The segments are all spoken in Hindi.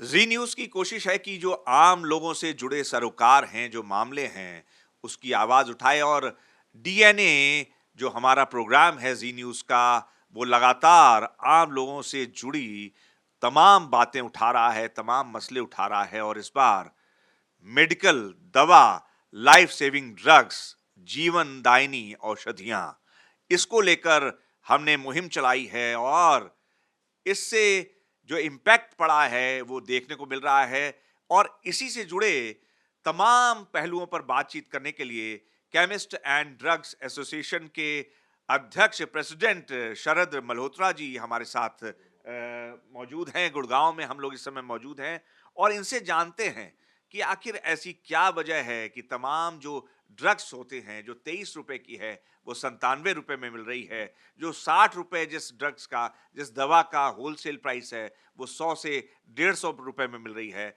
जी न्यूज़ की कोशिश है कि जो आम लोगों से जुड़े सरोकार हैं, जो मामले हैं, उसकी आवाज़ उठाए और डीएनए जो हमारा प्रोग्राम है जी न्यूज़ का, वो लगातार आम लोगों से जुड़ी तमाम बातें उठा रहा है, तमाम मसले उठा रहा है और इस बार मेडिकल, दवा, लाइफ सेविंग ड्रग्स, जीवनदायिनी औषधियाँ, इसको लेकर हमने मुहिम चलाई है और इससे जो इम्पैक्ट पड़ा है वो देखने को मिल रहा है और इसी से जुड़े तमाम पहलुओं पर बातचीत करने के लिए केमिस्ट एंड ड्रग्स एसोसिएशन के अध्यक्ष प्रेसिडेंट शरद मल्होत्रा जी हमारे साथ मौजूद हैं। गुड़गांव में हम लोग इस समय मौजूद हैं और इनसे जानते हैं कि आखिर ऐसी क्या वजह है कि तमाम जो ड्रग्स होते हैं, जो 23 रुपए की है वो 97 रुपए में मिल रही है, जो 60 रुपए जिस ड्रग्स का, जिस दवा का होलसेल प्राइस है वो 100 से 150 रुपए में मिल रही है।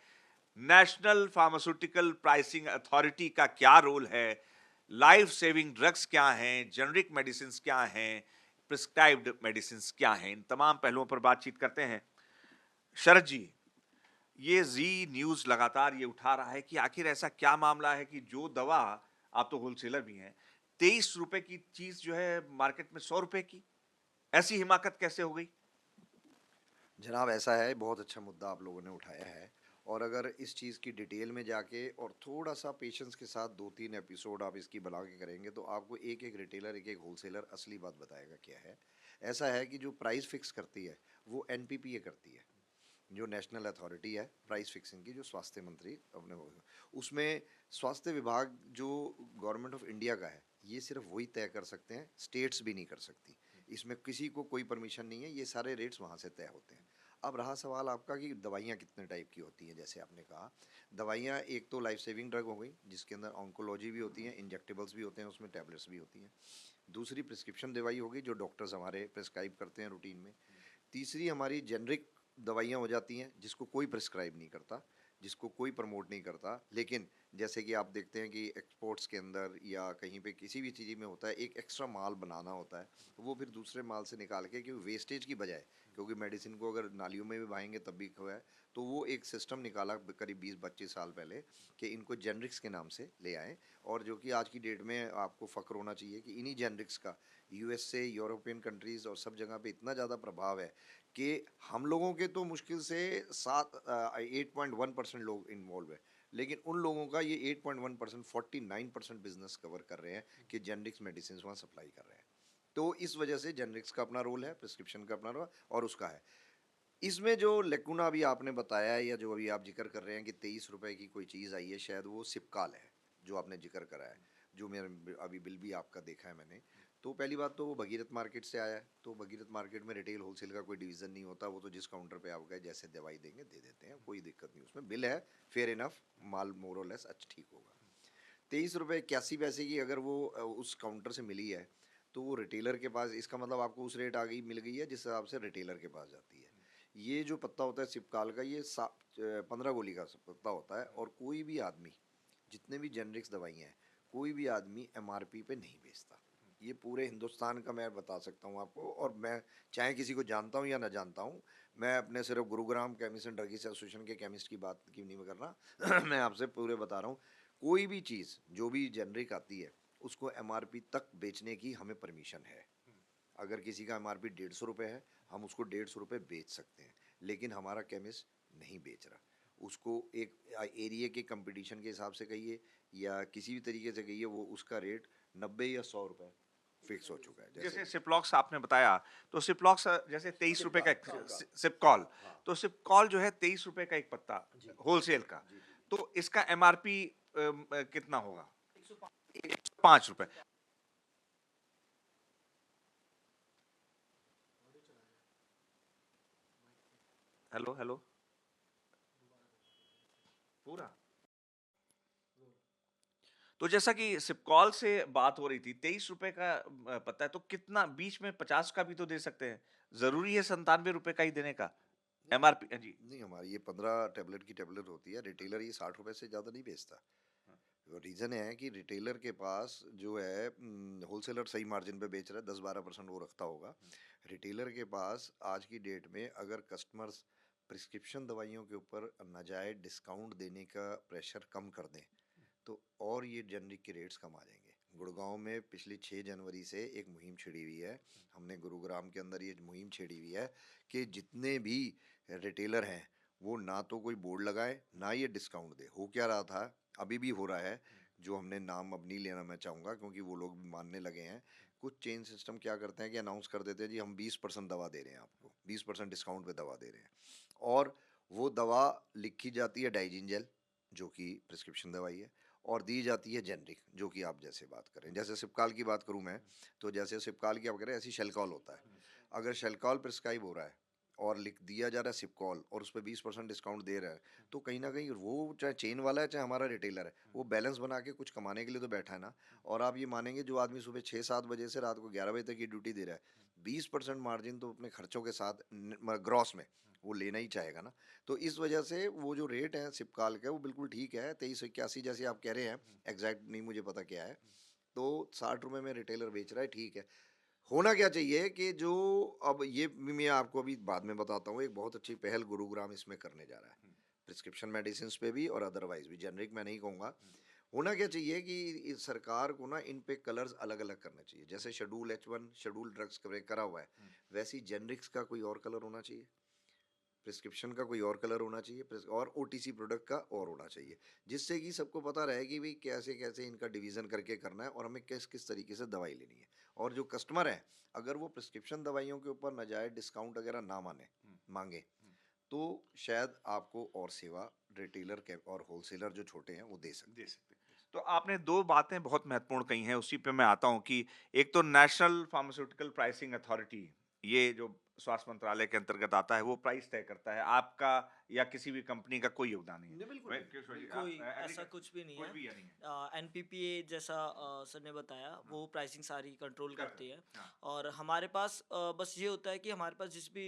नेशनल फार्मास्यूटिकल प्राइसिंग अथॉरिटी का क्या रोल है, लाइफ सेविंग ड्रग्स क्या हैं, जेनरिक मेडिसिन क्या हैं, प्रिस्क्राइब्ड मेडिसिन क्या हैं, इन तमाम पहलुओं पर बातचीत करते हैं। शरद जी, ये जी न्यूज लगातार ये उठा रहा है कि आखिर ऐसा क्या मामला है कि जो दवा, आप तो होलसेलर भी हैं, 23 रुपए की चीज जो है मार्केट में 100 रुपए की, ऐसी हिमाकत कैसे हो गई? जनाब ऐसा है, बहुत अच्छा मुद्दा आप लोगों ने उठाया है। और अगर इस चीज़ की डिटेल में जाके और थोड़ा सा पेशेंस के साथ 2-3 एपिसोड आप इसकी बना के करेंगे तो आपको एक एक रिटेलर, एक एक होलसेलर असली बात बताएगा क्या है। ऐसा है कि जो प्राइस फिक्स करती है वो एनपीपीए करती है, जो नेशनल अथॉरिटी है प्राइस फिक्सिंग की, जो स्वास्थ्य मंत्री अपने उसमें स्वास्थ्य विभाग जो गवर्नमेंट ऑफ इंडिया का है, ये सिर्फ वही तय कर सकते हैं, स्टेट्स भी नहीं कर सकती। इसमें किसी को कोई परमिशन नहीं है, ये सारे रेट्स वहाँ से तय होते हैं। अब रहा सवाल आपका कि दवाइयाँ कितने टाइप की होती हैं। जैसे आपने कहा, दवाइयाँ एक तो लाइफ सेविंग ड्रग हो गई, जिसके अंदर ऑन्कोलॉजी भी होती है, इंजेक्टेबल्स भी होते हैं, उसमें टैबलेट्स भी होती हैं। दूसरी प्रिस्क्रिप्शन दवाई होगी जो डॉक्टर्स हमारे प्रिस्क्राइब करते हैं रूटीन में। तीसरी हमारी जेनरिक दवाइयाँ हो जाती हैं जिसको कोई प्रिस्क्राइब नहीं करता, जिसको कोई प्रमोट नहीं करता, लेकिन जैसे कि आप देखते हैं कि एक्सपोर्ट्स के अंदर या कहीं पे किसी भी चीज़ में होता है, एक एक्स्ट्रा माल बनाना होता है, तो वो फिर दूसरे माल से निकाल के, क्योंकि वेस्टेज की बजाय, क्योंकि मेडिसिन को अगर नालियों में भी बहाएंगे तब भी है, तो वो एक सिस्टम निकाला करीब 20-25 साल पहले कि इनको जेनरिक्स के नाम से ले आएँ। और जो कि आज की डेट में आपको फ़ख्र होना चाहिए कि इन्हीं जेनरिक्स का यूएस से, यूरोपियन कंट्रीज़ और सब जगह पे इतना ज़्यादा प्रभाव है कि हम लोगों के तो मुश्किल से 8.1% लोग इन्वॉल्व है, लेकिन उन लोगों का ये 8.1% 49% बिजनेस कवर कर रहे हैं कि जेनरिक्स मेडिसिन वहाँ सप्लाई कर रहे हैं। तो इस वजह से जेनरिक्स का अपना रोल है, प्रिस्क्रिप्शन का अपना रोल और उसका है। इसमें जो लेकुना अभी आपने बताया है या जो अभी आप जिक्र कर रहे हैं कि 23 रुपए की कोई चीज़ आई है, शायद वो सिपकाल है जो आपने जिक्र करा है, जो मेरे अभी बिल भी आपका देखा है मैंने। तो पहली बात तो वो भगीरथ मार्केट से आया है, तो भगीरथ मार्केट में रिटेल होलसेल का कोई डिवीज़न नहीं होता, वो तो जिस काउंटर पे आप गए जैसे दवाई देंगे दे देते हैं, कोई दिक्कत नहीं उसमें। बिल है, फेयर इनफ, माल मोर और लेस अच्छा ठीक होगा। 23 रुपये 81 पैसे की अगर वो उस काउंटर से मिली है, तो वो रिटेलर के पास, इसका मतलब आपको उस रेट आ गई मिल गई है जिस हिसाब से रिटेलर के पास जाती है। ये जो पत्ता होता है सिपकाल का, ये 15 गोली का पत्ता होता है, और कोई भी आदमी, जितने भी जेनरिक्स दवाइयाँ हैं, कोई भी आदमी एमआरपी पे नहीं बेचता। ये पूरे हिंदुस्तान का मैं बता सकता हूँ आपको, और मैं चाहे किसी को जानता हूँ या ना जानता हूँ, मैं अपने सिर्फ Gurugram chemist and drug association के केमिस्ट की बात की नहीं कर रहा मैं आपसे पूरे बता रहा हूँ। कोई भी चीज़ जो भी जेनरिक आती है, उसको एमआरपी तक बेचने की हमें परमिशन है। अगर किसी का एमआरपी 150 रुपये है, हम उसको 150 रुपये बेच सकते हैं, लेकिन हमारा केमिस्ट नहीं बेच रहा उसको। एक एरिया के कंपटीशन के हिसाब से कहिए या किसी भी तरीके से कहिए, वो उसका रेट 90 या 100 रुपये फिक्स हो चुका है। जैसे जैसे सिप्लॉक्स आपने बताया, तो सिप्लॉक्स जैसे 23 रुपए का एक सिपकॉल, हाँ, तो सिपकॉल जो है 23 रुपए का एक पत्ता जी होलसेल का, जी जी तो इसका एमआरपी कितना होगा? 5 रुपए। हेलो हेलो, पूरा। तो जैसा कि सिपकॉल से बात हो रही थी, 23 रुपए का पता है, तो कितना बीच में 50 का भी तो दे सकते हैं। जरूरी है 97 रुपए का ही देने का नहीं एमआरपी? जी। नहीं, हमारी ये 15 टैबलेट की टैबलेट होती है, रिटेलर ये 60 रुपये से ज़्यादा नहीं बेचता। रीज़न है कि रिटेलर के पास जो है, होलसेलर सही मार्जिन पे बेच रहा है, 10-12% वो रखता होगा। रिटेलर के पास आज की डेट में अगर कस्टमर्स प्रिस्क्रिप्शन दवाइयों के ऊपर नाजायज डिस्काउंट देने का प्रेशर कम कर दें तो और ये जेनरिक के रेट्स कम आ जाएंगे। गुड़गांव में पिछली 6 जनवरी से एक मुहिम छिड़ी हुई है, हमने गुरुग्राम के अंदर ये मुहिम छिड़ी हुई है कि जितने भी रिटेलर हैं वो ना तो कोई बोर्ड लगाए ना ये डिस्काउंट दे। हो क्या रहा था, अभी भी हो रहा है, जो हमने नाम अब नहीं लेना मैं चाहूँगा क्योंकि वो लोग भी मानने लगे हैं। कुछ चेन सिस्टम क्या करते हैं कि अनाउंस कर देते हैं जी हम 20% दवा दे रहे हैं, आपको 20% डिस्काउंट पे दवा दे रहे हैं, और वो दवा लिखी जाती है डाइजिन जेल जो कि प्रिस्क्रिप्शन दवाई है, और दी जाती है जेनरिक जो कि आप जैसे बात करें। जैसे सिपकाल की बात करूं मैं, तो जैसे सिपकाल की आप करें ऐसी शेलकॉल होता है। अगर शेलकॉल प्रिस्क्राइब हो रहा है और लिख दिया जा रहा है सिपकॉल और उस पर 20% डिस्काउंट दे रहा है, तो कहीं ना कहीं वो चाहे चेन वाला है चाहे हमारा रिटेलर है, वो बैलेंस बना के कुछ कमाने के लिए तो बैठा है ना। और आप ये मानेंगे जो आदमी सुबह 6-7 बजे से रात को 11 बजे तक की ड्यूटी दे रहा है, 20% मार्जिन तो अपने खर्चों के साथ ग्रॉस में वो लेना ही चाहेगा ना। तो इस वजह से वो जो रेट है सिपकाल का वो बिल्कुल ठीक है, 2381 जैसे आप कह रहे हैं, एग्जैक्ट नहीं मुझे पता क्या है, तो 60 रुपये में रिटेलर बेच रहा है, ठीक है। होना क्या चाहिए कि जो, अब ये भी मैं आपको अभी बाद में बताता हूँ, एक बहुत अच्छी पहल गुरुग्राम इसमें करने जा रहा है, प्रिस्क्रिप्शन मेडिसिन पे भी और अदरवाइज भी, जेनरिक मैं नहीं कहूँगा। होना क्या चाहिए कि इस सरकार को ना इन पे कलर्स अलग अलग करने चाहिए। जैसे शेड्यूल H1 शेड्यूल ड्रग्स करा हुआ है, वैसी जेनरिक्स का कोई और कलर होना चाहिए, प्रिस्क्रिप्शन का कोई और कलर होना चाहिए, और ओटीसी प्रोडक्ट का और होना चाहिए, जिससे कि सबको पता रहे कि भाई कैसे कैसे इनका डिवीज़न करके करना है और हमें किस किस तरीके से दवाई लेनी है। और जो कस्टमर है अगर वो प्रिस्क्रिप्शन दवाइयों के ऊपर नाजायज डिस्काउंट वगैरह ना मांगे तो शायद आपको और सेवा रिटेलर के और होलसेलर जो छोटे हैं वो दे सकते दे सकते हैं। तो आपने 2 बातें बहुत महत्वपूर्ण कही हैं, उसी पे मैं आता हूँ कि एक तो नेशनल फार्मास्यूटिकल प्राइसिंग अथॉरिटी, ये जो स्वास्थ्य मंत्रालय के अंतर्गत आता है, वो प्राइस तय करता है। आपका या किसी भी कंपनी का कोई योगदान नहीं है। हैं। बिल्कुल मैं बिल्कुल। क्यों सॉरी कोई आप ऐसा एग्रीकल्चर कुछ भी नहीं कुछ है। भी या नहीं है? एनपीपीए जैसा सर ने बताया वो प्राइसिंग सारी कंट्रोल कर करती है। हाँ। और हमारे पास बस ये होता है कि हमारे पास जिस भी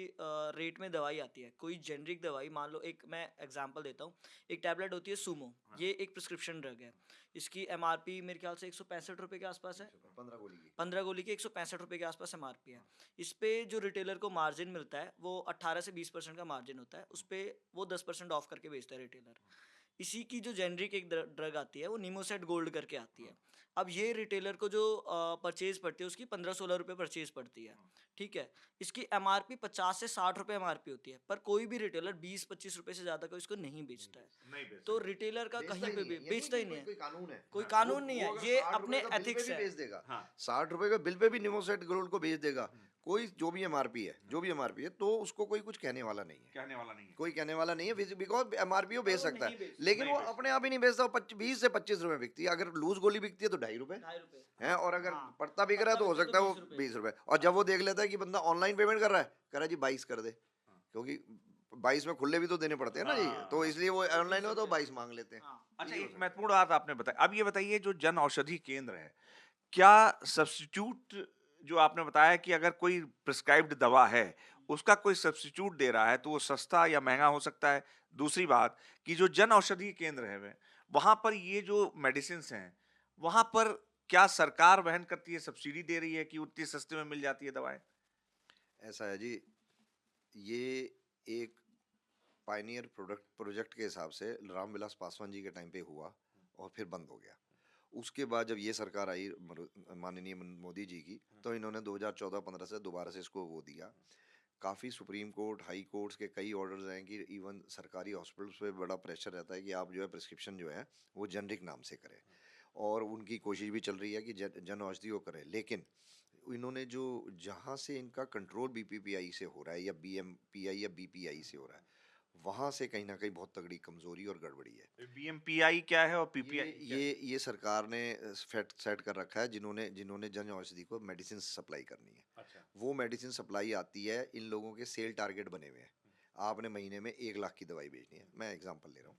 रेट में दवाई आती है, कोई जेनरिक दवाई, मान लो एक मैं एग्जांपल देता हूँ, एक टैबलेट होती है सूमो, ये एक प्रिस्क्रिप्शन ड्रग है। इसकी एमआरपी मेरे ख्याल से 165 रुपये के आसपास है। 15 गोली की। 15 गोली की 165 रुपये के आसपास एमआरपी है। इस पे जो रिटेलर को मार्जिन मिलता है वो 18 से 20% का मार्जिन होता है, उस पे वो 10% ऑफ करके बेचता है रिटेलर। इसी की जो जेनरिक एक ड्रग आती है वो निमोसेट गोल्ड करके आती है। अब ये रिटेलर को जो परचेज पड़ती है उसकी 15-16 रुपये परचेज पड़ती है, ठीक है। इसकी एमआरपी 50 से 60 रुपये एमआरपी होती है, पर कोई भी रिटेलर 20-25 रुपये से ज़्यादा का इसको नहीं बेचता है। नहीं बेच तो सकते। रिटेलर का बेचता कहीं ही पे नहीं भी है, ये नहीं बेचता कि ही नहीं कोई है। कोई कानून है। कोई हाँ। कानून नहीं वो है, अगर ये 60 रुपए अपने का बिल पे एथिक्स भी है। बेच देगा, हाँ। 60 रुपए का बिल पे भी निमोसेट गोल्ड को बेच देगा, कोई जो भी एमआरपी है, जो भी एमआरपी है, तो उसको कोई कुछ कहने वाला नहीं है। कहने वाला नहीं है। कोई कहने वाला नहीं है, बिकॉज एमआरपी वो पर बेच वो सकता नहीं है, बेचता। लेकिन नहीं वो बेचता। अपने आप ही नहीं बेचता। वो 20 से 25 रुपए बिकती है, अगर लूज गोली बिकती है तो 2.5 रुपए 2.5 रुपये। है, और अगर हाँ, पड़ता बिक रहा है तो हो पत्ता सकता है वो 20 रुपये। 20 रुपए। और जब वो देख लेता है कि बंदा ऑनलाइन पेमेंट कर रहा है, कह रहा है जी 22 कर दे, क्योंकि 22 में खुले भी तो देने पड़ते हैं ना जी, तो हाँ। इसलिए वो तो ऑनलाइन 20 हो तो रुपये। 22 मांग लेते हैं। हाँ। अच्छा, यही हो एक सकता है। महत्वपूर्ण बात आपने बताई। अब ये बताइए जो जन औषधि केंद्र है, क्या सब्स्टिट्यूट, जो आपने बताया कि अगर कोई प्रिस्क्राइब्ड दवा है, उसका कोई सब्स्टिट्यूट दे रहा है तो वो सस्ता या महंगा हो सकता है। दूसरी बात कि जो जन औषधि केंद्र है वहां पर ये जो मेडिसिन्स हैं, वहां पर क्या सरकार वहन करती है, सब्सिडी दे रही है कि उतनी सस्ते में मिल जाती है दवाएं? ऐसा है जी, ये एक पायनियर प्रोडक्ट प्रोजेक्ट के हिसाब से रामविलास पासवान जी के टाइम पे हुआ और फिर बंद हो गया। उसके बाद जब ये सरकार आई माननीय मोदी जी की, तो इन्होंने 2014-15 से दोबारा से इसको वो दिया। काफ़ी सुप्रीम कोर्ट, हाई कोर्ट्स के कई ऑर्डर्स हैं कि इवन सरकारी हॉस्पिटल्स पे बड़ा प्रेशर रहता है कि आप जो है प्रिस्क्रिप्शन जो है वो जेनरिक नाम से करें, और उनकी कोशिश भी चल रही है कि जन औषधि को करें। लेकिन इन्होंने जो, जहाँ से इनका कंट्रोल बीपीपीआई से हो रहा है या बीएमपीआई या बीपीआई से हो रहा है, वहाँ से कहीं ना कहीं बहुत तगड़ी कमजोरी और गड़बड़ी है। बीएमपीआई क्या है और पीपीआई ये क्या है? ये सरकार ने सेट कर रखा है, जिन्होंने जिन्होंने जन औषधि को मेडिसिन सप्लाई करनी है। अच्छा। वो मेडिसिन सप्लाई आती है, इन लोगों के सेल टारगेट बने हुए हैं। आपने महीने में 1 लाख की दवाई बेचनी है, मैं एग्जांपल ले रहा हूँ।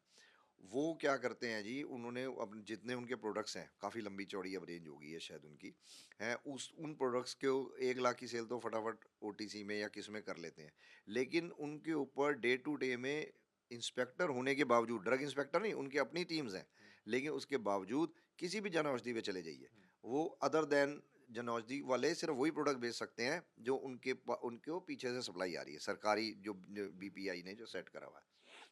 वो क्या करते हैं जी, उन्होंने अपने जितने उनके प्रोडक्ट्स हैं, काफ़ी लंबी चौड़ी अब रेंज होगी है शायद उनकी, हैं उस उन प्रोडक्ट्स के 1 लाख की सेल तो फटाफट ओटीसी में या किस में कर लेते हैं। लेकिन उनके ऊपर डे टू डे में इंस्पेक्टर होने के बावजूद, ड्रग इंस्पेक्टर नहीं, उनकी अपनी टीम्स हैं, लेकिन उसके बावजूद किसी भी जन औषधि पे चले जाइए, वो अदर देन जन औषधि वाले सिर्फ वही प्रोडक्ट बेच सकते हैं जो उनको पीछे से सप्लाई आ रही है, सरकारी जो बीपीआई ने जो सेट करा हुआ है।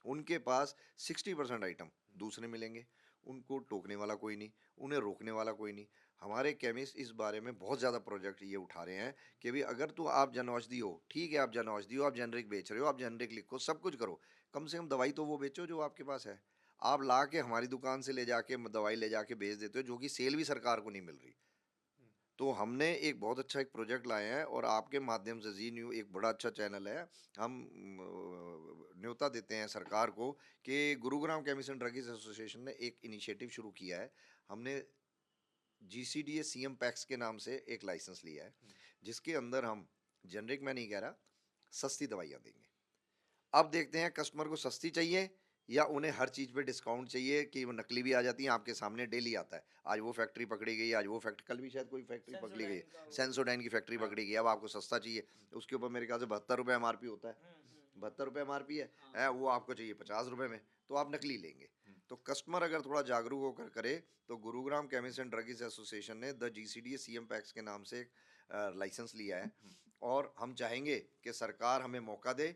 उनके पास 60% आइटम दूसरे मिलेंगे, उनको टोकने वाला कोई नहीं, उन्हें रोकने वाला कोई नहीं। हमारे केमिस्ट इस बारे में बहुत ज़्यादा प्रोजेक्ट ये उठा रहे हैं कि भाई अगर तो आप जन औषधि हो, ठीक है, आप जन औषधि हो, आप जेनरिक बेच रहे हो, आप जेनरिक लिखो, सब कुछ करो, कम से कम दवाई तो वो बेचो जो आपके पास है। आप ला के हमारी दुकान से ले जाके दवाई ले जाके बेच देते हो, जो कि सेल भी सरकार को नहीं मिल रही। तो हमने एक बहुत अच्छा एक प्रोजेक्ट लाए हैं और आपके माध्यम से जी न्यू एक बड़ा अच्छा चैनल है, हम न्योता देते हैं सरकार को कि Gurugram chemist and drugs association ने एक इनिशिएटिव शुरू किया है। हमने जीसीडीए सीएम पैक्स के नाम से एक लाइसेंस लिया है, जिसके अंदर हम जेनरिक, मैं नहीं कह रहा, सस्ती दवाइयाँ देंगे। अब देखते हैं कस्टमर को सस्ती चाहिए या उन्हें हर चीज़ पे डिस्काउंट चाहिए कि वो नकली भी आ जाती हैं, आपके सामने डेली आता है, आज वो फैक्ट्री पकड़ी गई, आज वो फैक्ट्री, कल भी शायद कोई फैक्ट्री पकड़ी गई, सेंसोडाइन की फैक्ट्री पकड़ी गई, अब आपको सस्ता चाहिए, उसके ऊपर मेरे ख्याल से 72 रुपये एमआरपी होता है, 72 रुपये एमआरपी है, वो आपको चाहिए 50 रुपये में, तो आप नकली लेंगे। तो कस्टमर अगर थोड़ा जागरूक होकर करे तो Gurugram chemist and drugs association ने द जीसीडीए सीएम पैक्स के नाम से एक लाइसेंस लिया है और हम चाहेंगे कि सरकार हमें मौका दे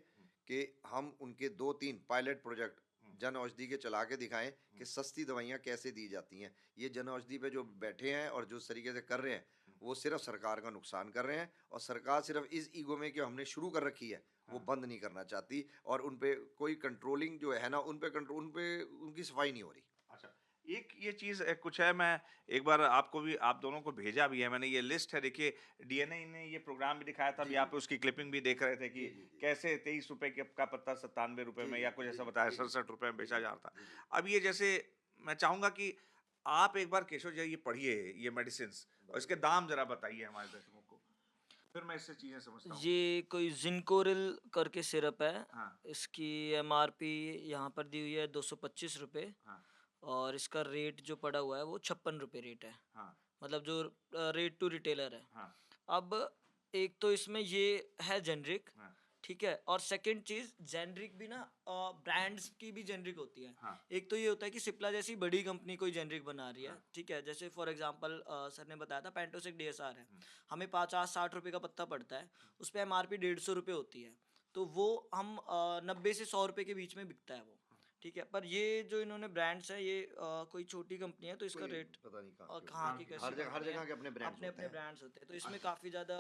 कि हम उनके 2-3 पायलट प्रोजेक्ट जन औषधि के चला के दिखाएं कि सस्ती दवाइयाँ कैसे दी जाती हैं। ये जन औषधि पे जो बैठे हैं और जो इस तरीके से कर रहे हैं वो सिर्फ सरकार का नुकसान कर रहे हैं और सरकार सिर्फ इस ईगो में कि हमने शुरू कर रखी है वो बंद नहीं करना चाहती और उन पे कोई कंट्रोलिंग जो है ना, उन पे उनकी सफाई नहीं हो रही। अच्छा, एक ये चीज़ कुछ है, मैं एक बार आपको भी, आप दोनों को भेजा भी है मैंने, ये लिस्ट है देखिए, डीएनए ने ये प्रोग्राम भी दिखाया था, अभी आप उसकी क्लिपिंग भी देख रहे थे कि कैसे 23 रुपए का पत्ता 97 रुपए में या कुछ ऐसा बताया, 67 रुपए में बेचा जा रहा था। अब ये जैसे मैं चाहूंगा कि आप एक बार केशव जी ये पढ़िए ये मेडिसिन और इसके दाम जरा बताइए हमारे दर्शकों को, फिर मैं इससे चीजें समझता हूँ। ये कोई जिनकोरिल करके सिरप है। हाँ इसकी एमआरपी यहाँ पर दी हुई है 225 रुपये हाँ और इसका रेट जो पड़ा हुआ है वो 56 रुपये रेट है, हाँ मतलब जो रेट टू रिटेलर है। हाँ अब एक तो इसमें ये है जेनरिक, हाँ ठीक है, और सेकंड चीज जेनरिक भी ना ब्रांड्स की भी जेनरिक होती है। हाँ एक तो ये होता है कि सिप्ला जैसी बड़ी कंपनी कोई जेनरिक बना रही है, ठीक है, जैसे फॉर एग्जांपल सर ने बताया था पेंटोसिक डीएसआर है, हमें 50-60 रुपए का पत्ता पड़ता है, उस पर एमआरपी 150 रुपये होती है, तो वो हम 90 से 100 रुपये के बीच में बिकता है वो, ठीक है। पर ये जो इन्होंने ब्रांड्स है ये कोई छोटी कंपनी है तो इसका कोई रेट पता नहीं और की कहाँ हाँ, की की कैसी हर कंपनी जगह है, के अपने ब्रांड्स अपने होते अपने हैं। ब्रांड्स होते हैं, तो इसमें काफी ज्यादा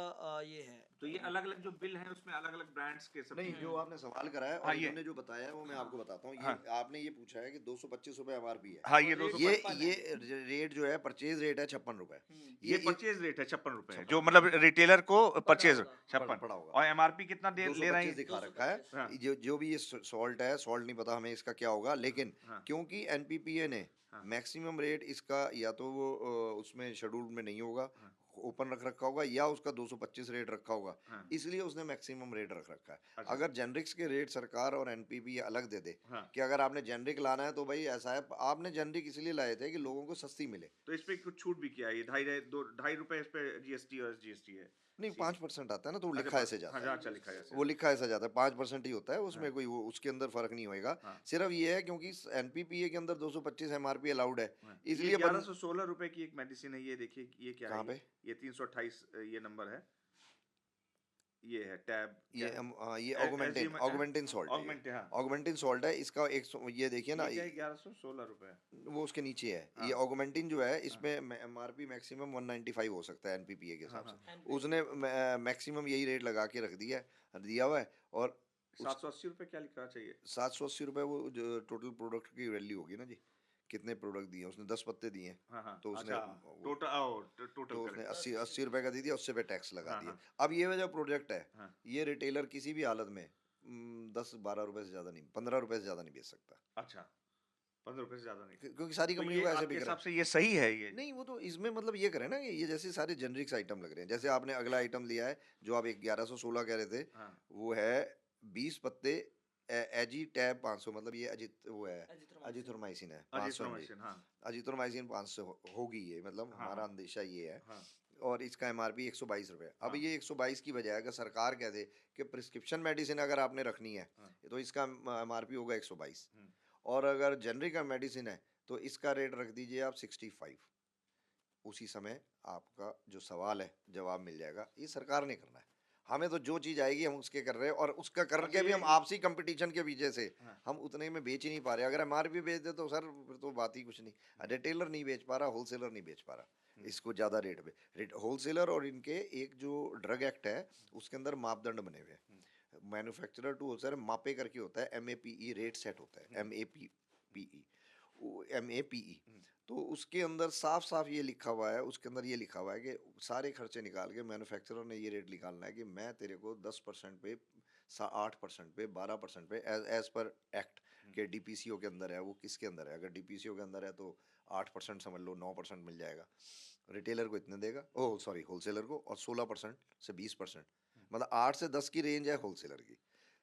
ये है। तो ये अलग अलग जो बिल है उसमें अलग अलग ब्रांड्स के सब नहीं, चीजें जो आपने सवाल करा है हाँ और ये इन्होंने जो बताया है वो मैं आपको बताता हूँ। ये हाँ आपने ये पूछा है कि 225 रुपये एमआरपी है। हाँ ये और दो रेट सौ ये 56 ये है। रेट जो है, परचेज रेट है 56 रुपए। ये ये परचेज रेट है 56 रुपए, जो मतलब रिटेलर को परचेज होगा। 56 पड़ा होगा। और एमआरपी कितना दे ले रहे 225 हैं। दिखा रखा है। 225। हाँ जो भी ये सॉल्ट है, सॉल्ट नहीं पता हमें इसका क्या होगा, लेकिन हाँ क्योंकि एनपीपीए ने हाँ मैक्सिमम रेट इसका या तो वो उसमें शेड्यूल में नहीं होगा, हाँ ओपन रख रखा होगा, या उसका 225 रेट रखा होगा, हाँ इसलिए उसने मैक्सिमम रेट रख रखा है। अच्छा अगर जेनरिक्स के रेट सरकार और एनपीपी अलग दे दे हाँ कि अगर आपने जेनरिक लाना है तो भाई ऐसा है, आपने जेनरिक इसलिए लाए थे कि लोगों को सस्ती मिले। तो इस पे कुछ छूट भी किया है, ये 2.5 रुपए इस पे जीएसटी और जीएसटी है। नहीं, 5% आता है ना, तो वो अच्छा लिखा ऐसे जाता हाँ है। जहाँ अच्छा लिखा है ऐसे। वो लिखा ऐसा जाता है, 5% ही होता है उसमें, हाँ कोई वो उसके अंदर फर्क नहीं होएगा। हाँ सिर्फ ये है क्योंकि एनपीपीए के अंदर 225 एमआरपी अलाउड है, हाँ। ये इसलिए 1116 रुपए की एक मेडिसिन है, ये देखिए ये क्या है, कहाँ पे ये 328 ये नंबर है, ये है टैब ये क्या ये है, ऑगमेंटिन सॉल्ट है। ऑगमेंटिन हाँ ऑगमेंटिन सॉल्ट है इसका ये देखिए ना, ये क्या है 1116 रुपए। वो उसके नीचे है। हाँ ये ऑगमेंटिन जो है हाँ इसमें एमआरपी मैक्सिमम 195 हो सकता है एनपीपीए के हाँ हिसाब हाँ से। उसने मैक्सिमम यही रेट लगा के रख दिया हुआ है। और 780 रुपए क्या लिखना चाहिए। 780 रुपये वो जो टोटल प्रोडक्ट की वैल्यू होगी ना जी, कितने प्रोडक्ट दिए उसने, 10 पत्ते दिए हैं, हाँ हाँ तो उसने अच्छा टोटल तो उसने करेक्ट 80 रुपए का दे दिया, उससे पे टैक्स लगा हाँ दिया। हाँ अब ये जो प्रोजेक्ट है, हाँ ये रिटेलर किसी भी हालत में 10-12 रुपए से ज्यादा नहीं, 15 रुपए से ज्यादा नहीं बेच सकता, अच्छा 15 रुपए से ज्यादा नहीं। क्योंकि सारी तो कंपनियों ये का ऐसे आपके बिक रहा हिसाब है। से ये सही है ये। नहीं, वो तो इसमें मतलब ये करें ना कि ये जैसे सारे जेनरिक्स आइटम लग रहे हैं, जैसे आपने अगला आइटम लिया है जो आप 1116 कह रहे थे, हाँ वो है 20 पत्ते एजी टैब 500, मतलब ये अजित वो है, अजिथ्रोमाइसिन है 500 mg। अजिथ्रोमाइसिन हाँ अजिथ्रोमाइसिन 500 होगी ये, मतलब हाँ हमारा हाँ अंदेशा ये है। हाँ और इसका एमआरपी 122 रुपये। अब हाँ ये 122 की बजाय अगर सरकार कह दे कि प्रिस्क्रिप्शन मेडिसिन अगर आपने रखनी है हाँ तो इसका एमआरपी होगा 122, हम्म, और अगर जनरिक का मेडिसिन है तो इसका रेट रख दीजिए आप 65। उसी समय आपका जो सवाल है जवाब मिल जाएगा। ये सरकार ने करना है, हमें तो जो चीज आएगी हम उसके कर रहे हैं, और उसका करके भी हम आपसी कंपटीशन के पीछे से हम उतने में बेच ही नहीं पा रहे। अगर एमआरपी बेच दे तो सर फिर तो बात ही कुछ नहीं। रिटेलर नहीं बेच पा रहा, होलसेलर नहीं बेच पा रहा इसको ज्यादा रेट पे। होलसेलर और इनके एक जो ड्रग एक्ट है उसके अंदर मापदंड बने हुए हैं। मैन्युफैक्चरर टू होलसेलर मापे करके होता है, MAPE रेट सेट होता है, MAPE। तो उसके अंदर साफ साफ ये लिखा हुआ है, उसके अंदर ये लिखा हुआ है कि सारे खर्चे निकाल के मैन्युफैक्चरर ने ये रेट निकालना है कि मैं तेरे को 10% पे, 8% पे, 12% पे, एज पर एक्ट के DPCO के अंदर है। वो किसके अंदर है? अगर DPCO के अंदर है तो 8% समझ लो, 9% मिल जाएगा। रिटेलर को इतने देगा, ओह सॉरी होलसेलर को, और 16% से 20%, मतलब 8 से 10 की रेंज है होलसेलर की,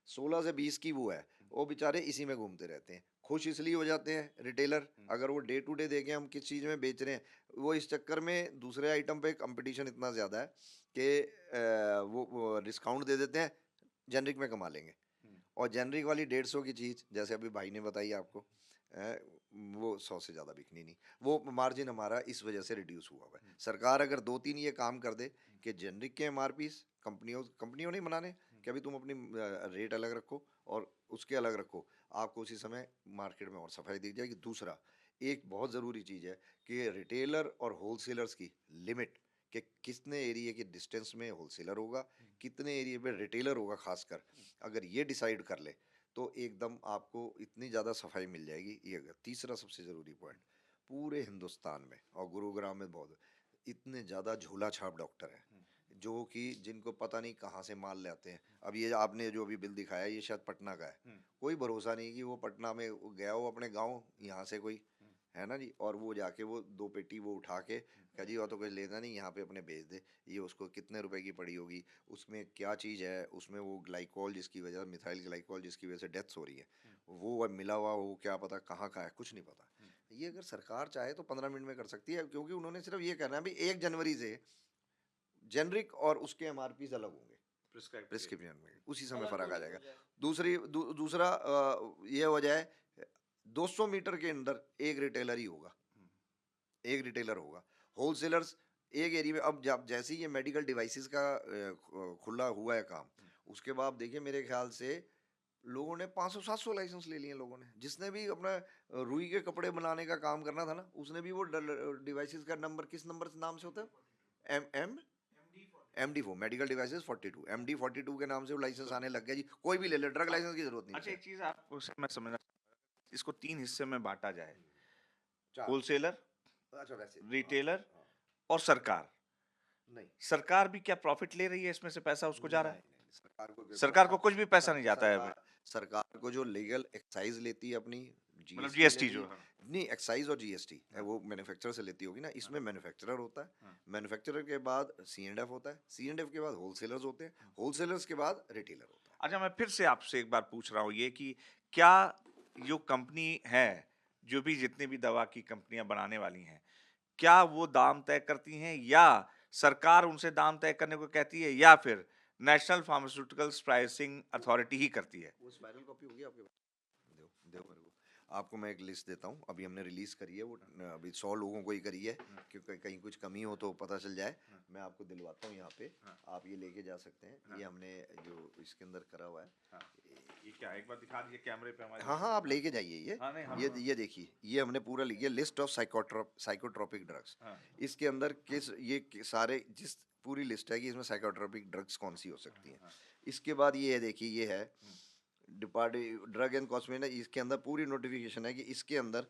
16 से 20 की वो है। वो बेचारे इसी में घूमते रहते हैं। खुश इसलिए हो जाते हैं रिटेलर, अगर वो डे टू डे देखें हम किस चीज़ में बेच रहे हैं, वो इस चक्कर में दूसरे आइटम पे कंपटीशन इतना ज़्यादा है कि वो डिस्काउंट दे देते हैं, जेनरिक में कमा लेंगे। और जेनरिक वाली 150 की चीज़, जैसे अभी भाई ने बताई आपको, वो 100 से ज़्यादा बिकनी नहीं। वो मार्जिन हमारा इस वजह से रिड्यूस हुआ हुआ है। सरकार अगर 2-3 ये काम कर दे कि जेनरिक के MRP कंपनियों नहीं बनाने कि अभी तुम अपनी रेट अलग रखो और उसके अलग रखो, आपको उसी समय मार्केट में और सफाई दी जाएगी। दूसरा एक बहुत ज़रूरी चीज़ है कि रिटेलर और होलसेलर्स की लिमिट, कि कितने एरिया के डिस्टेंस में होलसेलर होगा, कितने एरिया पे रिटेलर होगा खासकर, अगर ये डिसाइड कर ले तो एकदम आपको इतनी ज़्यादा सफाई मिल जाएगी। ये अगर तीसरा सबसे ज़रूरी पॉइंट, पूरे हिंदुस्तान में और गुरुग्राम में बहुत इतने ज़्यादा झोला छाप डॉक्टर हैं जो कि जिनको पता नहीं कहाँ से माल लाते हैं। अब ये आपने जो अभी बिल दिखाया ये शायद पटना का है, कोई भरोसा नहीं कि वो पटना में गया हो अपने गांव यहाँ से कोई, है ना जी, और वो जाके वो 2 पेटी वो उठा के कहा जी और तो कुछ लेना नहीं, यहाँ पे अपने बेच दे। ये उसको कितने रुपए की पड़ी होगी, उसमें क्या चीज़ है, उसमें वो ग्लाइकोल जिसकी वजह, मिथाइल ग्लाइकोल जिसकी वजह से डेथ्स हो रही है, वो अब मिला हुआ वो क्या पता कहाँ का है, कुछ नहीं पता। ये अगर सरकार चाहे तो 15 मिनट में कर सकती है, क्योंकि उन्होंने सिर्फ ये कहना है भी 1 जनवरी से जेनरिक और उसके MRPs अलग होंगे प्रिस्क्रिप्शन में, उसी समय अलग फर्क आ घोषित जाएगा। हो जाए। दूसरा ये हो जाए 200 मीटर के अंदर एक रिटेलर ही होगा, एक रिटेलर होगा। होलसेलर्स एक एरिया में, अब जब जैसे ही ये मेडिकल डिवाइसेस का खुला हुआ है काम, उसके बाद देखिए मेरे ख्याल से लोगों ने 500-700 लाइसेंस ले लिए लोगों ने। जिसने भी अपना रुई के कपड़े बनाने का काम करना था ना, उसने भी वो डिवाइसेस का नंबर किस नंबर से नाम से होता है, MD4 मेडिकल डिवाइसेस 42, MD42 के नाम से वो लाइसेंस आने लग गया जी। कोई भी ले ले, ड्रग लाइसेंस की जरूरत नहीं अच्छा, है। एक चीज आप उसे मैं समझना चाहूंगा, इसको 3 हिस्से में बांटा जाए, चार, होलसेलर, अच्छा वैसे रिटेलर हाँ, और सरकार। नहीं सरकार भी क्या प्रॉफिट ले रही है इसमें से, पैसा उसको जा रहा है? नहीं, सरकार को देखो, सरकार को कुछ भी पैसा नहीं जाता है, सरकार को जो लीगल एक्साइज लेती है अपनी, मतलब GST जीएसटी लेती जो है, नहीं एक्साइज और GST है वो मैन्युफैक्चरर से लेती होगी ना। इसमें मैन्युफैक्चरर होता है, मैन्युफैक्चरर के बाद C&F होता है, C&F के बाद होलसेलर्स होते हैं, होलसेलर्स के बाद रिटेलर होता है। अच्छा, मैं फिर से आपसे एक बार पूछ रहा हूँ ये कि क्या जो कंपनी है, जो भी जितनी भी दवा की कंपनियां बनाने वाली हैं, क्या वो दाम तय करती हैं या सरकार उनसे दाम तय करने को कहती है या फिर नेशनल फार्मास्यूटिकल्स प्राइसिंग अथॉरिटी ही करती है? वो स्पाइरल कॉपी होगी आपके पास, दो दो मेरे को। आपको मैं एक लिस्ट देता हूँ, अभी हमने रिलीज करी है वो, अभी 100 लोगों को ही करी है, क्योंकि कहीं कुछ कमी हो तो पता चल जाए। मैं आपको दिलवाता हूँ यहाँ पे, आप ये लेके जा सकते हैं। ये हमने जो इसके अंदर करा हुआ है, ये क्या, एक बार दिखा दीजिए कैमरे पे हमारे। हाँ हाँ आप लेके जाइए। हाँ, नहीं, हम ये देखिए, ये हमने पूरा लिखा लिस्ट ऑफ साइकोट्रोपिक ड्रग्स। इसके अंदर सारे जिस पूरी लिस्ट है कि इसमें साइकोट्रोपिक ड्रग्स कौन सी हो सकती हैं। इसके बाद ये है, देखिए ये है डिपार्टमेंट ड्रग एंड कॉस्मेटिक, इसके अंदर पूरी नोटिफिकेशन है कि इसके अंदर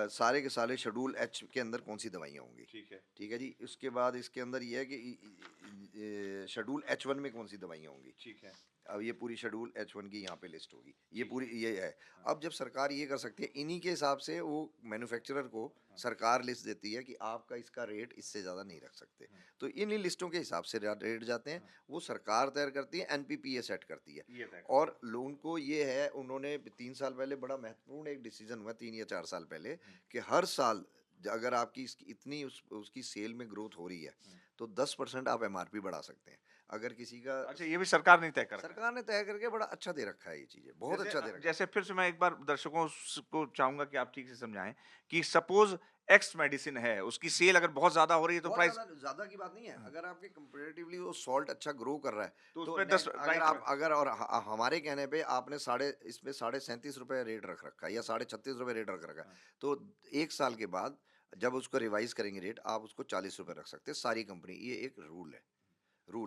सारे के सारे शेड्यूल H के अंदर कौन सी दवाइयाँ होंगी। ठीक है जी। उसके बाद इसके अंदर ये है कि शेड्यूल H1 में कौन सी दवाइयाँ होंगी। ठीक है। अब ये पूरी शेड्यूल H1 की यहाँ पे लिस्ट होगी, ये पूरी ये है। अब जब सरकार ये कर सकती है, इन्हीं के हिसाब से वो मैन्युफैक्चरर को सरकार लिस्ट देती है कि आपका इसका रेट इससे ज़्यादा नहीं रख सकते, तो इन्हीं लिस्टों के हिसाब से रेट जाते हैं। वो सरकार तैयार करती है, NPPA सेट करती है। और लोगों को ये है, उन्होंने 3 साल पहले बड़ा महत्वपूर्ण एक डिसीजन हुआ, 3 या 4 साल पहले, कि हर साल अगर आपकी इतनी उसकी सेल में ग्रोथ हो रही है तो 10% आप MRP बढ़ा सकते हैं। अगर किसी का, अच्छा, ये भी सरकार नहीं तय कर रखा है? सरकार ने तय करके बड़ा अच्छा दे रखा है, ये चीजें बहुत अच्छा दे रखा है। जैसे फिर से मैं एक बार दर्शकों को चाहूंगा कि आप ठीक से समझाएं कि सपोज एक्स मेडिसिन है, उसकी सेल अगर बहुत ज्यादा हो रही है तो बहुत प्राइस, ज़्यादा की बात नहीं है। अगर आपके कंपैरेटिवली वो सॉल्ट अच्छा ग्रो कर रहा है, तो तो उसमें 10 नेट अगर प्राइस, आप अगर और हमारे कहने पे आपने साढ़े इसमें ₹37.5 रेट रख रखा है या ₹36.5 रेट रख रखा है, तो 1 साल के बाद जब उसको रिवाइज़ करेंगे रेट, आप उसको ₹40 रख सकते हैं, सारी कंपनी। ये एक रूल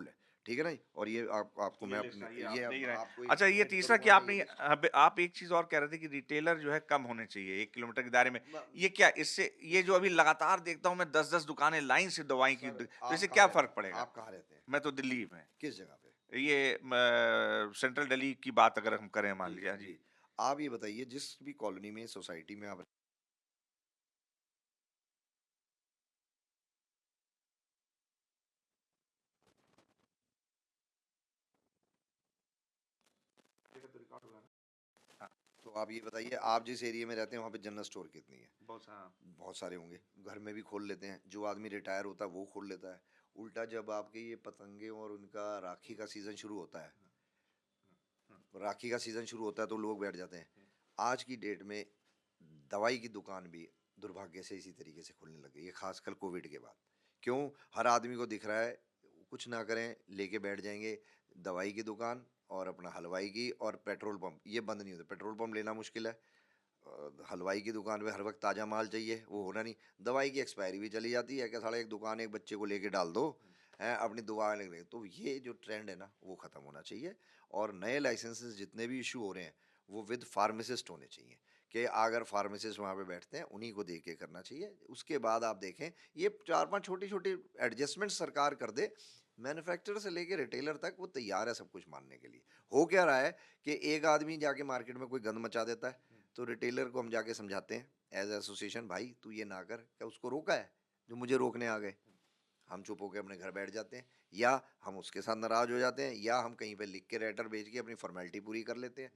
है, ठीक है ना जी? और ये आपको मैं ये लिस्ट अपने है, ये आप ये दे ही अब रहे हैं। आपको अच्छा, ये इंटिमेट तीसरा कि करूँगा मैं ये आपने लिस्ट। अब आप एक चीज़ और कह रहे थे कि रिटेलर जो है कम होने चाहिए 1 किलोमीटर के दायरे में। ब ये क्या इससे, ये जो अभी लगातार देखता हूँ मैं 10-10 दुकानें लाइन से दवाई की, सर, तो आप इससे कहाँ क्या रहते फ़र्क हैं? पड़ेगा? आप कहाँ रहते हैं? मैं तो दिल्ली में। किस जगह पे? ये सेंट्रल दिल्ली की बात अगर हम करें मान जी, लीजिए, हाँ जी। जी। आप ये बताइए जिस भी कॉलोनी में, सोसाइटी में आप हाँ, तो आप ये बताइए आप जिस एरिया में रहते हैं वहाँ पे जनरल स्टोर कितनी है? बहुत हाँ, बहुत सारे होंगे। घर में भी खोल लेते हैं। जो आदमी रिटायर होता है वो खोल लेता है। उल्टा जब आपके ये पतंगे और उनका राखी का सीज़न शुरू होता है, राखी का सीज़न शुरू होता है तो लोग बैठ जाते हैं। आज की डेट में दवाई की दुकान भी दुर्भाग्य से इसी तरीके से खुलने लग गई है, खासकर कोविड के बाद। क्यों? हर आदमी को दिख रहा है, कुछ ना करें, लेके बैठ जाएँगे दवाई की दुकान और अपना हलवाई की और पेट्रोल पंप, ये बंद नहीं होते। पेट्रोल पंप लेना मुश्किल है। हलवाई की दुकान पे हर वक्त ताज़ा माल चाहिए, वो होना नहीं। दवाई की एक्सपायरी भी चली जाती है कि साला एक दुकान एक बच्चे को लेके डाल दो, हैं अपनी दुआ लेके। तो ये जो ट्रेंड है ना, वो ख़त्म होना चाहिए। और नए लाइसेंसेस जितने भी इशू हो रहे हैं, वो विद फार्मासिस्ट होने चाहिए, कि अगर फार्मासिस्ट वहाँ पे बैठते हैं उन्हीं को दे के करना चाहिए। उसके बाद आप देखें, ये 4-5 छोटी-छोटी एडजस्टमेंट सरकार कर दे, मैन्युफैक्चरर से लेके रिटेलर तक वो तैयार है सब कुछ मानने के लिए। हो क्या रहा है कि एक आदमी जाके मार्केट में कोई गंद मचा देता है, तो रिटेलर को हम जाके समझाते हैं एज एसोसिएशन, भाई तू ये ना कर। क्या उसको रोका है जो मुझे रोकने आ गए? हम चुप होकर अपने घर बैठ जाते हैं, या हम उसके साथ नाराज हो जाते हैं, या हम कहीं पे लिख के लेटर भेज के अपनी फॉर्मेलिटी पूरी कर लेते हैं।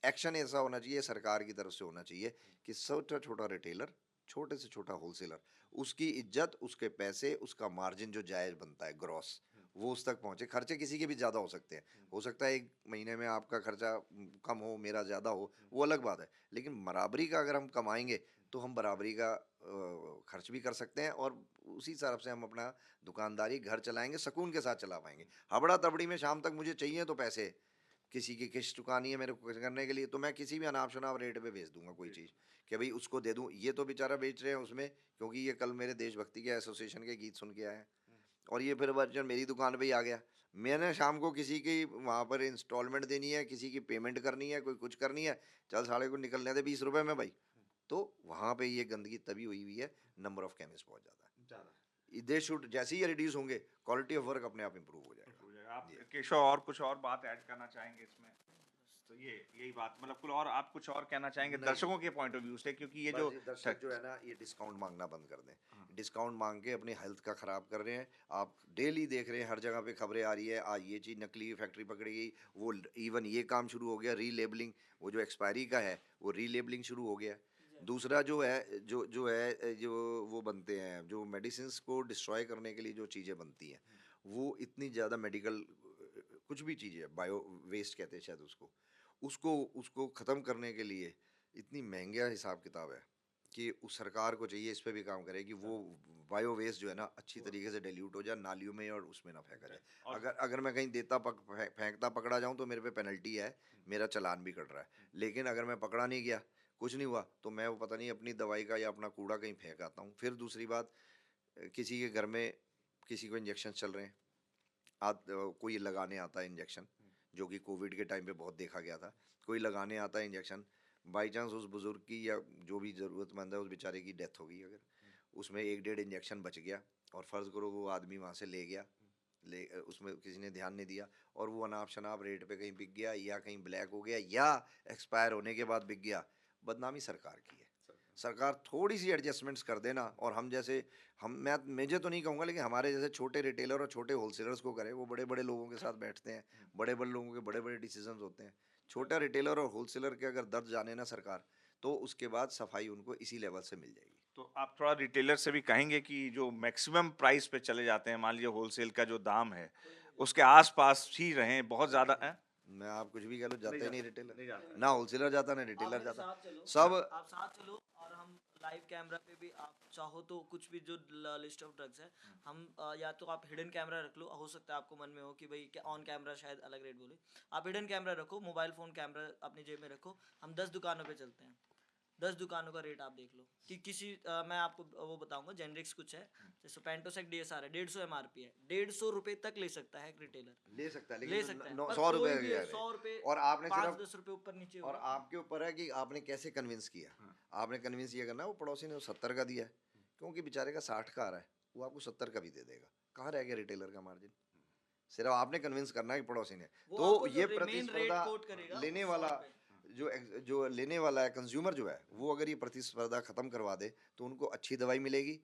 एक्शन ऐसा होना चाहिए, सरकार की तरफ से होना चाहिए कि छोटा छोटा रिटेलर, छोटे से छोटा होलसेलर, उसकी इज्जत, उसके पैसे, उसका मार्जिन जो जायज़ बनता है ग्रॉस, वो उस तक पहुंचे। खर्चे किसी के भी ज़्यादा हो सकते हैं, हो सकता है एक महीने में आपका खर्चा कम हो, मेरा ज़्यादा हो, वो अलग बात है। लेकिन बराबरी का अगर हम कमाएंगे तो हम बराबरी का खर्च भी कर सकते हैं, और उसी हिसाब से हम अपना दुकानदारी घर चलाएंगे, सुकून के साथ चला पाएंगे। हबड़ा तबड़ी में शाम तक मुझे चाहिए तो पैसे, किसी की किस्त चुकानी है मेरे को कुछ करने के लिए, तो मैं किसी भी अनाप-शनाप रेट पे बेच दूँगा कोई चीज़, कि भई उसको दे दूँ। ये तो बेचारा बेच रहे हैं उसमें, क्योंकि ये कल मेरे देशभक्ति के एसोसिएशन के गीत सुन के आए हैं, और ये फिर वर्चन मेरी दुकान पे ही आ गया। मैंने शाम को किसी की वहाँ पर इंस्टॉलमेंट देनी है, किसी की पेमेंट करनी है, कोई कुछ करनी है, चल साले को निकलने दे ₹20 में भाई। तो वहाँ पे ये गंदगी तभी हुई है, नंबर ऑफ केमिस्ट बहुत ज़्यादा है। दे शुड, जैसे ही ये रिड्यूस होंगे, क्वालिटी ऑफ वर्क अपने आप इम्प्रूव हो जाएगा। हो जाएगा। आप जी। केशव और कुछ और बात ऐड करना चाहेंगे इसमें? तो ये यही बात, मतलब कुल और आप कुछ और कहना चाहेंगे नहीं, दर्शकों के पॉइंट ऑफ व्यू से, क्योंकि ये जो बस ये दर्शक जो है ना, ये डिस्काउंट मांगना बंद कर दें। हाँ, डिस्काउंट मांग के अपनी हेल्थ का खराब कर रहे हैं। आप डेली देख रहे हैं, हर जगह पे खबरें आ रही है, आज ये चीज़ नकली फैक्ट्री पकड़ी गई, वो इवन ये काम शुरू हो गया रीलेबलिंग, वो जो एक्सपायरी का है वो रीलेबलिंग शुरू हो गया। दूसरा जो है, जो वो बनते हैं, जो मेडिसिन को डिस्ट्रॉय करने के लिए जो चीज़ें बनती हैं, वो इतनी ज़्यादा मेडिकल कुछ भी चीज़ है, बायो वेस्ट कहते हैं शायद उसको, उसको ख़त्म करने के लिए इतनी महंगा हिसाब किताब है कि उस सरकार को चाहिए इस पे भी काम करे कि वो बायो वेस्ट जो है ना, अच्छी तरीके से डाइल्यूट हो जाए नालियों में, और उसमें ना फेंका जाए। और अगर अगर मैं कहीं देता फेंकता पकड़ा जाऊं तो मेरे पे पेनल्टी है, मेरा चालान भी कट रहा है। लेकिन अगर मैं पकड़ा नहीं गया, कुछ नहीं हुआ, तो मैं वो पता नहीं अपनी दवाई का या अपना कूड़ा कहीं फेंक आता हूँ। फिर दूसरी बात, किसी के घर में किसी को इंजेक्शन चल रहे हैं, कोई लगाने आता है इंजेक्शन, जो कि कोविड के टाइम पे बहुत देखा गया था। कोई लगाने आता है इंजेक्शन, बाई चांस उस बुज़ुर्ग की या जो भी ज़रूरतमंद है उस बेचारे की डेथ हो गई, अगर उसमें 1 डेढ़ इंजेक्शन बच गया, और फ़र्ज़ करो वो आदमी वहाँ से ले गया, उसमें किसी ने ध्यान नहीं दिया, और वो अनाप-शनाप रेट पे कहीं बिक गया, या कहीं ब्लैक हो गया, या एक्सपायर होने के बाद बिक गया, बदनामी सरकार की है। सरकार थोड़ी सी एडजस्टमेंट्स कर देना, और हम जैसे, मैं मुझे तो नहीं कहूँगा, लेकिन हमारे जैसे छोटे रिटेलर और छोटे होलसेलर्स को करें, वो बड़े बड़े लोगों के साथ बैठते हैं, बड़े बड़े लोगों के बड़े बड़े डिसीजंस होते हैं। छोटा रिटेलर और होलसेलर के अगर दर्द जाने ना सरकार, तो उसके बाद सफाई उनको इसी लेवल से मिल जाएगी। तो आप थोड़ा रिटेलर से भी कहेंगे कि जो मैक्सिमम प्राइस पे चले जाते हैं, मान लीजिए होलसेल का जो दाम है उसके आसपास ही रहें, बहुत ज्यादा हैं? मैं, आप कुछ भी कह लो, नहीं जाता ही नहीं जाते, रिटेलर, नहीं जाते। ना होलसेलर जाता ना आप रिटेलर मेरे जाता। साथ चलो, सब आप साथ चलो और हम लाइव कैमरा पे भी आप चाहो तो कुछ भी जो लिस्ट ऑफ ड्रग्स है हम या तो आप हिडन कैमरा रख लो, हो सकता है आपको मन में हो कि भाई क्या ऑन कैमरा शायद अलग रेट बोले, आप हिडन कैमरा रखो, मोबाइल फ़ोन कैमरा अपनी जेब में रखो, हम 10 दुकानों पे चलते हैं, 10 दुकानों का रेट आप देख लो कि किसी मैं आपको वो बताऊंगा, जेनरिक्स कुछ है जैसे पेंटोसेक डीएसआर है 150 एमआरपी है, 150 रुपये तक ले सकता है एक रिटेलर, ले सकता है, ले लेकिन सकता है, नौ पर 100 रुपए कोई की भी है 100 रुपये और आपने सिर्फ 5-10 रुपये ऊपर नीचे और होगा। आपके ऊपर है कि आपने कैसे कन्विंस किया। आपने कन्विंस ये करना, वो पड़ोसी ने 70 का दिया है, क्योंकि बेचारे का 60 का आ रहा है, वो आपको 70 का भी दे देगा, कहाँ रह गया रिटेलर का मार्जिन। सिर्फ आपने कन्विंस करना है कि पड़ोसी ने, वो तो आपको ये जो मेन रेट प्रतिस्पर्धा कोट करेगा लेने वो 100 वाला रुपये। जो लेने वाला है कंज्यूमर जो है, वो अगर ये प्रतिस्पर्धा खत्म करवा दे तो उनको अच्छी दवाई मिलेगी,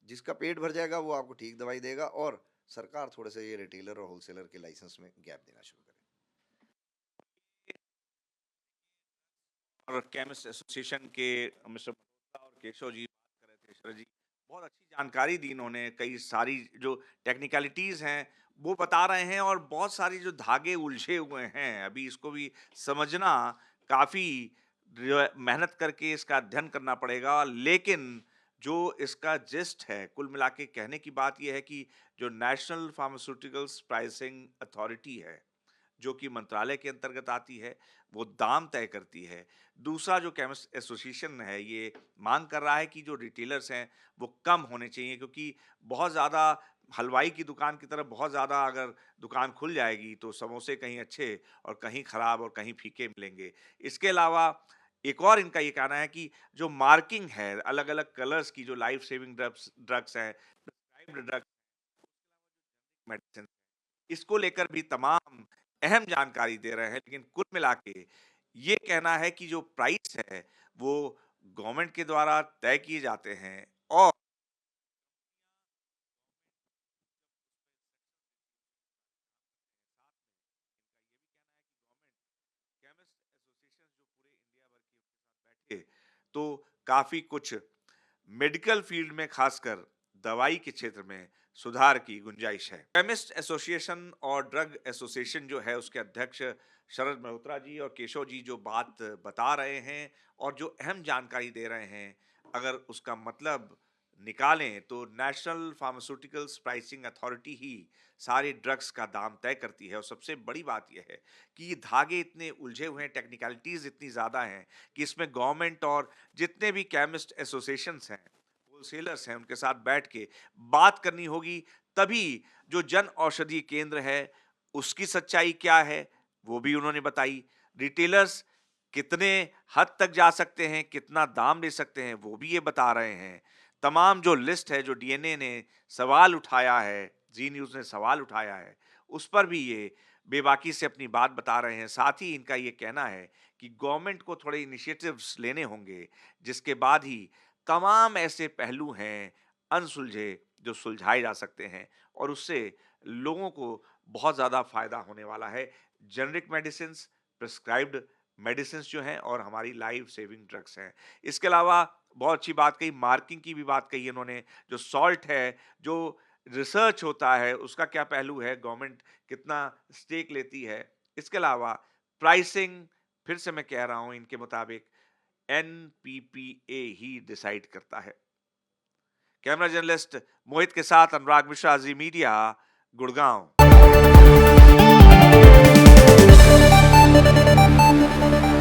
जिसका पेट भर जाएगा वो आपको ठीक दवाई देगा, और सरकार थोड़े से ये रिटेलर और होलसेलर के लाइसेंस में गैप देना शुरू करे। और केमिस्ट एसोसिएशन के मिस्टर मल्होत्रा और केशव जी बात कर रहे थे, शरद जी बहुत अच्छी जानकारी दी इन्होंने, कई सारी जो टेक्निकलिटीज हैं वो बता रहे हैं, और बहुत सारी जो धागे उलझे हुए हैं अभी इसको भी समझना काफी जो है, मेहनत करके इसका अध्ययन करना पड़ेगा। लेकिन जो इसका जिस्ट है कुल मिला के कहने की बात यह है कि जो नेशनल फार्मास्यूटिकल्स प्राइसिंग अथॉरिटी है जो कि मंत्रालय के अंतर्गत आती है, वो दाम तय करती है। दूसरा जो केमिस्ट एसोसिएशन है ये मांग कर रहा है कि जो रिटेलर्स हैं वो कम होने चाहिए, क्योंकि बहुत ज़्यादा हलवाई की दुकान की तरह बहुत ज़्यादा अगर दुकान खुल जाएगी तो समोसे कहीं अच्छे और कहीं खराब और कहीं फीके मिलेंगे। इसके अलावा एक और इनका ये कहना है कि जो मार्किंग है अलग-अलग कलर्स की, जो लाइफ सेविंग ड्रग्स ड्रग्स हैं, प्रिस्क्राइब्ड ड्रग्स, मेडिसिन, इसको लेकर भी तमाम अहम जानकारी दे रहे हैं। लेकिन कुल मिला के ये कहना है कि जो प्राइस है वो गवर्नमेंट के द्वारा तय किए जाते हैं, और केमिस्ट एसोसिएशन जो पूरे इंडिया भर की उनके साथ बैठे तो काफी कुछ मेडिकल फील्ड में खासकर दवाई के क्षेत्र में सुधार की गुंजाइश है। केमिस्ट एसोसिएशन और ड्रग एसोसिएशन जो है उसके अध्यक्ष शरद मल्होत्रा जी और केशव जी जो बात बता रहे हैं और जो अहम जानकारी दे रहे हैं, अगर उसका मतलब निकालें तो नेशनल फार्मास्यूटिकल्स प्राइसिंग अथॉरिटी ही सारे ड्रग्स का दाम तय करती है। और सबसे बड़ी बात यह है कि ये धागे इतने उलझे हुए हैं, टेक्निकलिटीज इतनी ज़्यादा हैं कि इसमें गवर्नमेंट और जितने भी केमिस्ट एसोसिएशंस हैं, होलसेलर्स हैं, उनके साथ बैठ के बात करनी होगी, तभी जो जन औषधि केंद्र है उसकी सच्चाई क्या है वो भी उन्होंने बताई। रिटेलर्स कितने हद तक जा सकते हैं, कितना दाम ले सकते हैं, वो भी ये बता रहे हैं। तमाम जो लिस्ट है, जो डीएनए ने सवाल उठाया है, जी न्यूज़ ने सवाल उठाया है, उस पर भी ये बेबाकी से अपनी बात बता रहे हैं। साथ ही इनका ये कहना है कि गवर्नमेंट को थोड़े इनिशिएटिव्स लेने होंगे, जिसके बाद ही तमाम ऐसे पहलू हैं अनसुलझे जो सुलझाए जा सकते हैं, और उससे लोगों को बहुत ज़्यादा फ़ायदा होने वाला है। जेनरिक मेडिसिन्स, प्रिस्क्राइब्ड मेडिसिन्स जो हैं, और हमारी लाइफ सेविंग ड्रग्स हैं। इसके अलावा बहुत अच्छी बात कही, मार्किंग की भी बात कही इन्होंने। जो सॉल्ट है, जो रिसर्च होता है, उसका क्या पहलू है, गवर्नमेंट कितना स्टेक लेती है। इसके अलावा प्राइसिंग, फिर से मैं कह रहा हूँ, इनके मुताबिक एनपीपीए ही डिसाइड करता है। कैमरा जर्नलिस्ट मोहित के साथ अनुराग मिश्रा, जी मीडिया, गुड़गांव।